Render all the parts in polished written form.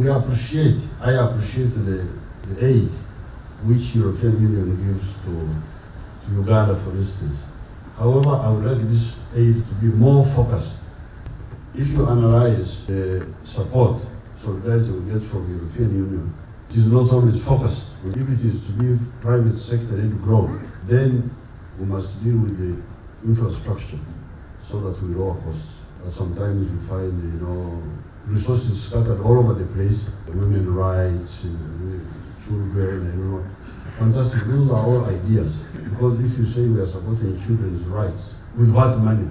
I appreciate the aid which European Union gives to Uganda, for instance. However, I would like this aid to be more focused. If you analyze the support, solidarity we get from the European Union, it is not always focused. If it is to give private sector aid growth, then we must deal with the infrastructure so that we lower costs. But sometimes you find, resources scattered all over the place, the women's rights, the children, and fantastic. Those are all ideas. Because if you say we are supporting children's rights, with what money?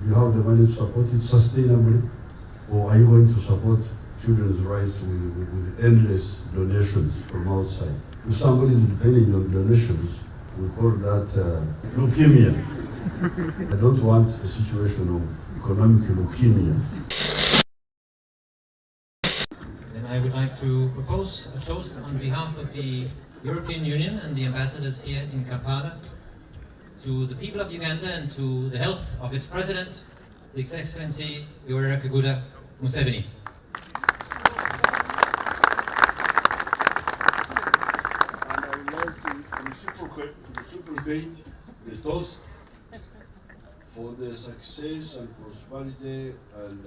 You have the money to support it sustainably, or are you going to support children's rights with endless donations from outside? If somebody is depending on donations, we call that leukemia. I don't want a situation of economic leukemia. Then I would like to propose a toast on behalf of the European Union and the ambassadors here in Kampala to the people of Uganda and to the health of its president, His Excellency Yoweri Museveni. And I would like to reciprocate the toast for the success and prosperity and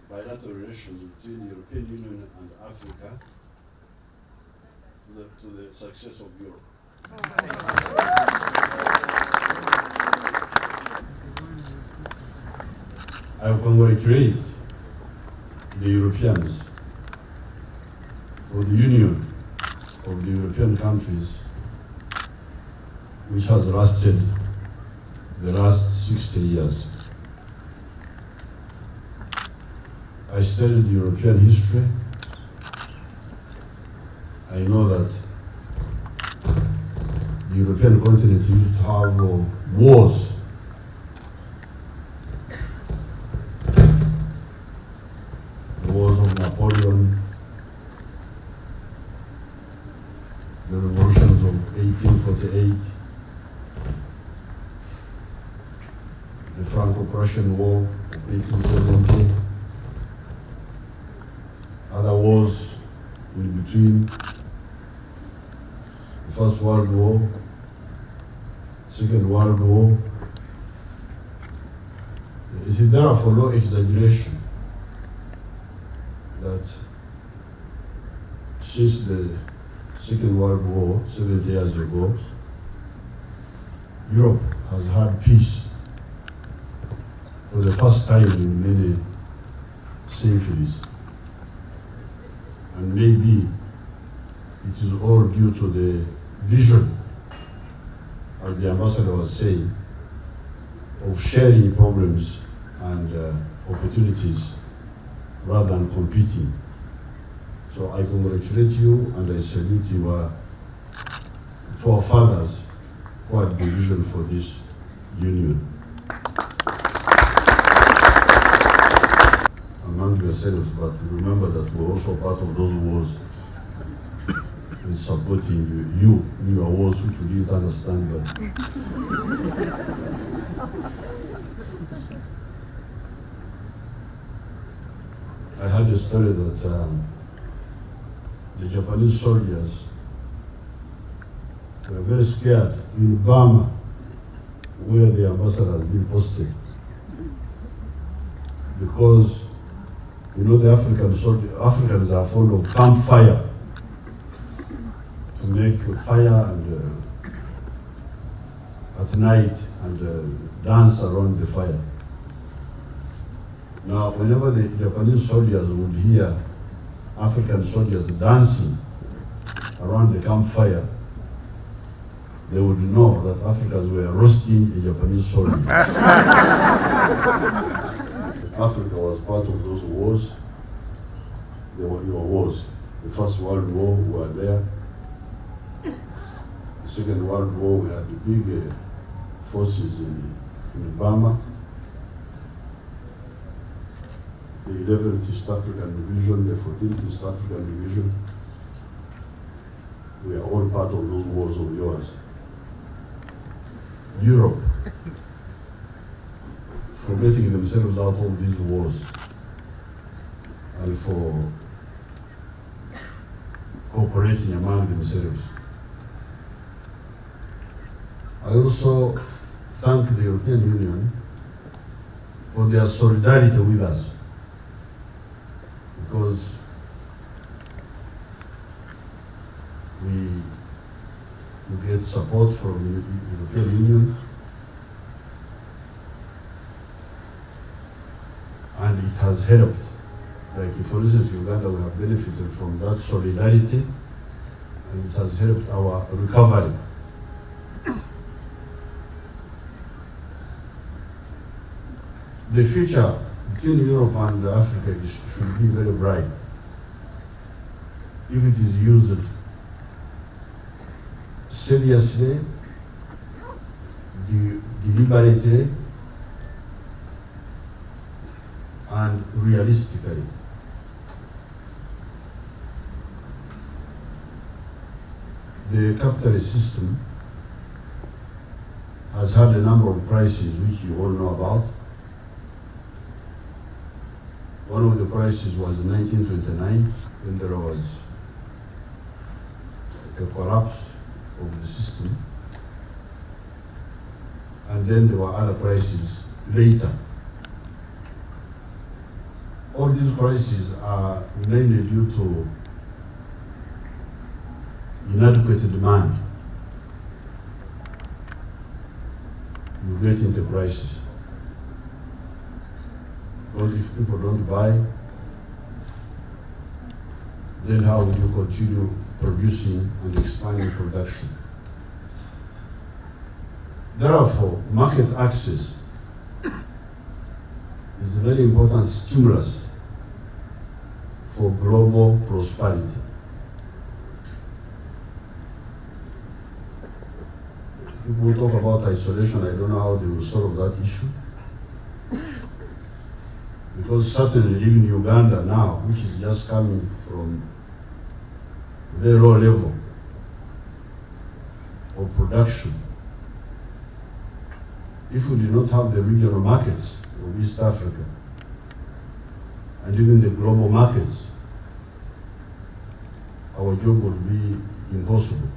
bilateral relations between the European Union and Africa to the success of Europe. I congratulate the Europeans for the union of the European countries which has lasted the last 60 years. I studied European history. I know that the European continent used to have wars. The wars of Napoleon, the revolutions of 1848, the Franco-Prussian War of 1870, other wars in between, the First World War, Second World War. It is therefore no exaggeration that since the Second World War, 70 years ago, Europe has had peace for the first time in many centuries. And maybe it is all due to the vision, as the ambassador was saying, of sharing problems and opportunities rather than competing. So I congratulate you and I salute your forefathers who had the vision for this union. Among yourselves, but remember that we're also part of those wars in supporting you in your wars, which we didn't understand. But I heard a story that the Japanese soldiers were very scared in Burma, where the ambassador has been posted, because the Africans are fond of campfire, to make fire and at night and dance around the fire. Now, whenever the Japanese soldiers would hear African soldiers dancing around the campfire, they would know that Africans were roasting a Japanese soldier. Africa was part of those wars. There were wars. The First World War, we were there. The Second World War, we had the big forces in Burma. The 11th East African Division, the 14th East African Division. We are all part of those wars of yours. Europe, for getting themselves out of these wars, and for cooperating among themselves. I also thank the European Union for their solidarity with us, because we get support from the European Union, and it has helped. Like, for instance, Uganda, we have benefited from that solidarity, and it has helped our recovery. The future between Europe and Africa should be very bright if it is used seriously, deliberately, and realistically. The capitalist system has had a number of crises which you all know about. One of the crises was in 1929, when there was a collapse of the system. And then there were other crises later. All these crises are mainly due to inadequate demand. You get into crisis. Because if people don't buy, then how will you continue producing and expanding production? Therefore, market access is a very important stimulus for global prosperity. People talk about isolation. I don't know how they will solve that issue. Because certainly even Uganda now, which is just coming from a very low level of production, if we do not have the regional markets of East Africa and even the global markets, our job would be impossible.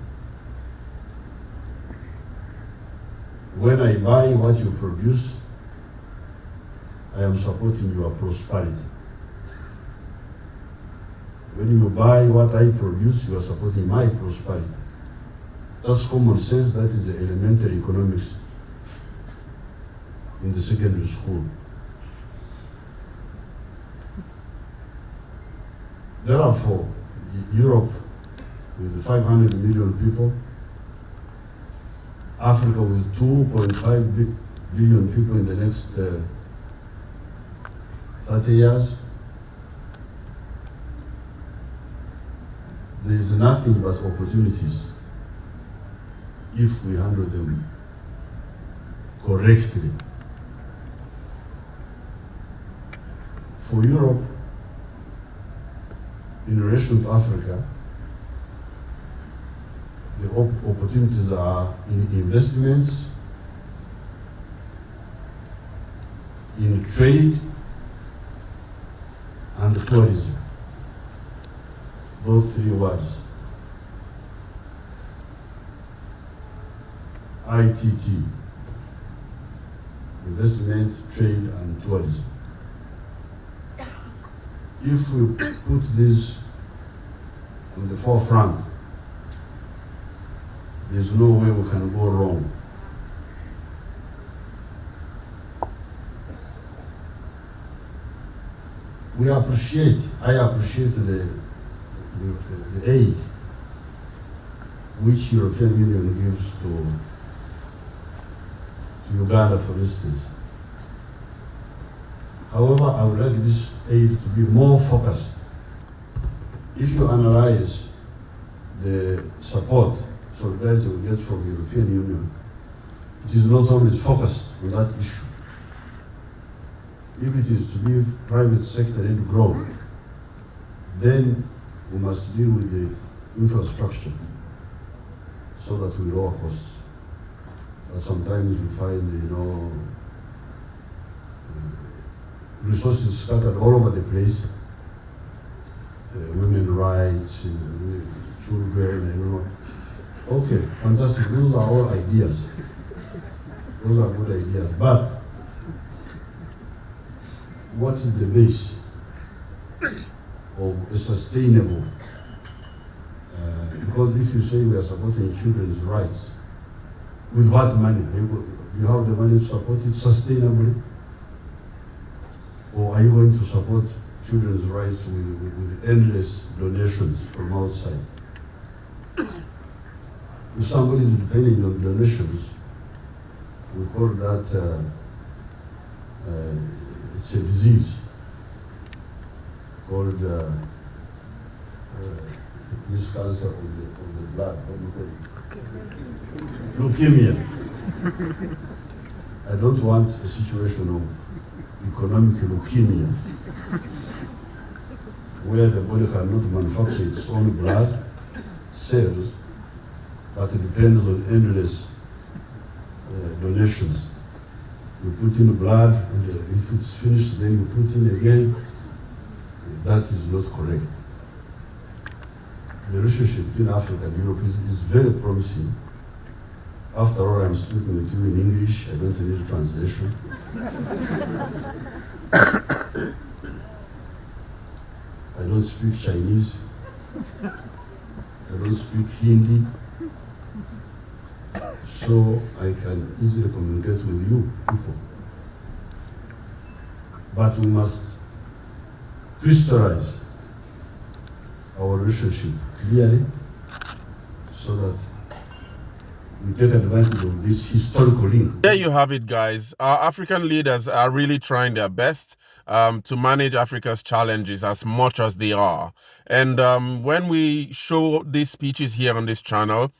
When I buy what you produce, I am supporting your prosperity. When you buy what I produce, you are supporting my prosperity. That's common sense. That is the elementary economics in the secondary school. Therefore, Europe with 500 million people, Africa with 2.5 billion people in the next 30 years, there is nothing but opportunities if we handle them correctly. For Europe, in relation to Africa, the opportunities are in investments, in trade, and tourism. Those three words. ITT. Investment, trade, and tourism. If we put this on the forefront, there's no way we can go wrong. I appreciate the aid which European Union gives to Uganda, for instance. However, I would like this aid to be more focused. If you analyze the support, solidarity we get from the European Union, it is not always focused on that issue. If it is to give private sector-led growth, then we must deal with the infrastructure so that we lower costs. But sometimes you find, resources scattered all over the place, women's rights, children, and all. Okay, fantastic. Those are all ideas. Those are good ideas. But what is the base of a sustainable? Because if you say we are supporting children's rights, with what money? You have the money to support it sustainably? Or are you going to support children's rights with endless donations from outside? If somebody is depending on donations, we call that it's a disease called this cancer of the blood, what do you call it? Leukemia. I don't want a situation of economic leukemia where the body cannot manufacture its own blood cells, but it depends on endless donations. You put in blood, and if it's finished, then you put in again. That is not correct. The relationship between Africa and Europe is very promising. After all, I'm speaking to you in English. I don't need translation. I don't speak Chinese. I don't speak Hindi. So I can easily communicate with you people. But we must crystallize our relationship clearly so that we take advantage of this historical link. There you have it, guys. Our African leaders are really trying their best to manage Africa's challenges as much as they are. And when we show these speeches here on this channel,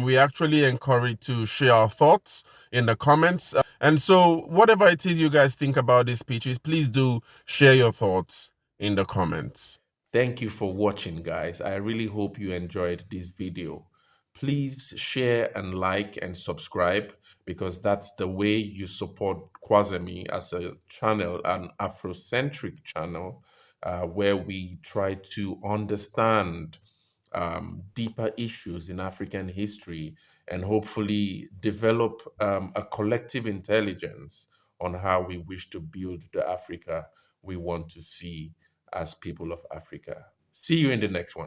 we actually encourage to share our thoughts in the comments. And so whatever it is you guys think about these speeches, please do share your thoughts in the comments. Thank you for watching, guys. I really hope you enjoyed this video. Please share and like and subscribe, because that's the way you support Kwazemy as a channel, an Afrocentric channel, where we try to understand deeper issues in African history and hopefully develop a collective intelligence on how we wish to build the Africa we want to see as people of Africa. See you in the next one.